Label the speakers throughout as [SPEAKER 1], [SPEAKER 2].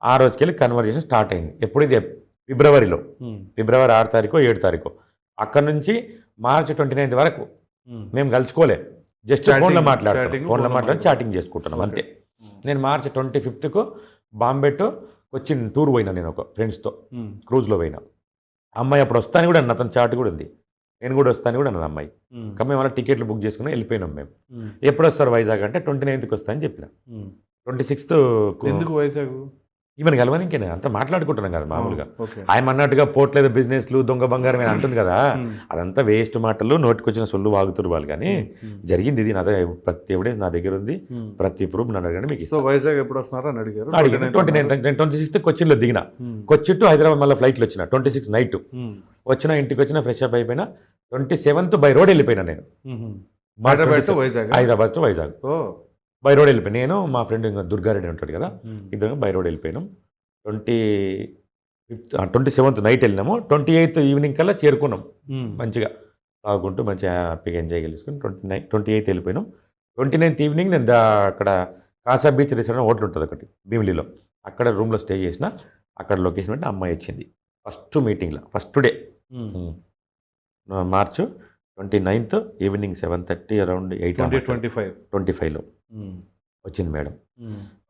[SPEAKER 1] ఆ రోజుకెళ్ళి conversation start అయింది. ఎప్పుడు ఇది ఫిబ్రవరిలో. ఫిబ్రవరి 6 తారీఖో, 7 తారీఖో. అక్కడి నుంచి మార్చి 29 వరకు మేము కలుసుకోలే. జస్ట్ ఫోన్లో మాట్లాడుతున్నాం. ఫోన్లో మాట్లాడి చాటింగ్ చేసుకుంటున్నాం అంతే. నేను మార్చి 25కు బాంబే టు కొచ్చిన్ టూర్ పోయినా నేను ఒక ఫ్రెండ్స్తో క్రూజ్లో పోయినా. అమ్మాయి అప్పుడు వస్తాను కూడా అన్న, అతను చాట్ కూడా ఉంది. నేను కూడా వస్తాను కూడా అన్నది అమ్మాయి. కానీ మేము అలా టికెట్లు బుక్ చేసుకుని వెళ్ళిపోయినాం మేము. ఎప్పుడు వస్తారు వైజాగ్ అంటే 29కి వస్తా అని చెప్పిన. 26th
[SPEAKER 2] ఎందుకు వైజాగ్?
[SPEAKER 1] ఈమెను కలవనికేనే అంతా మాట్లాడుకుంటున్నాం కదా మామూలుగా. ఆయన అన్నట్టుగా పోట్లేదు బిజినెస్లు దొంగ బంగారం అని అంటుంది కదా, అదంతా వేస్ట్ మాటలు, నోటికొచ్చిన సొల్లు వాగుతురు వాళ్ళు. కానీ జరిగింది ఇది. ప్రతి ఎవిడెన్స్ నా దగ్గర ఉంది, ప్రతి ప్రూఫ్ నన్ను అడగండి మీకు.
[SPEAKER 2] సో వైజాగ్ ఎప్పుడు వస్తున్నారో అని అడిగారు.
[SPEAKER 1] 26 కొచ్చిన్లో దిగిన. కొచ్చి టు హైదరాబాద్ మళ్ళీ ఫ్లైట్లో వచ్చిన. 26 నైట్ వచ్చిన, ఇంటికి వచ్చిన, ఫ్రెష్ అప్ అయిపోయినా. 27th బై రోడ్ వెళ్ళిపోయినా నేను. Hyderabad to Vizag by road వెళ్ళిపోయాను. నేను మా ఫ్రెండ్ ఇంకా దుర్గారెడ్డి ఉంటాడు కదా, ఇద్దరు బై రోడ్ వెళ్ళిపోయినాం. 27th నైట్ వెళ్ళినాము. 28th ఈవినింగ్ కల్లా చేరుకున్నాం. మంచిగా తాగుకుంటూ మంచిగా హ్యాపీగా ఎంజాయ్ చేసుకుని 28th వెళ్ళిపోయినాం. 29th ఈవినింగ్ నేను అక్కడ కాసా బీచ్ రిసార్ట్ హోటల్ ఉంటుంది ఒకటి భీమిలీలో, అక్కడ రూమ్లో స్టే చేసిన. అక్కడ లొకేషన్ పెట్టి అమ్మాయి వచ్చింది ఫస్ట్ మీటింగ్లో, first day. March 29th evening 7:30 around 8:25లో వచ్చింది మేడం.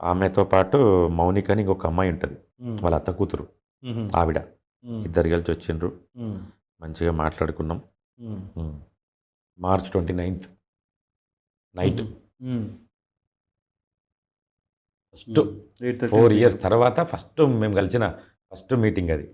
[SPEAKER 1] ఆమెతో పాటు మౌనిక అని ఇంకొక అమ్మాయి ఉంటుంది, వాళ్ళ అత్త కూతురు ఆవిడ. ఇద్దరు కలిసి వచ్చిండ్రు. మంచిగా మాట్లాడుకున్నాం. March 29th night. First 4 years తర్వాత ఫస్ట్ మేము కలిసిన ఫస్ట్ మీటింగ్ అది.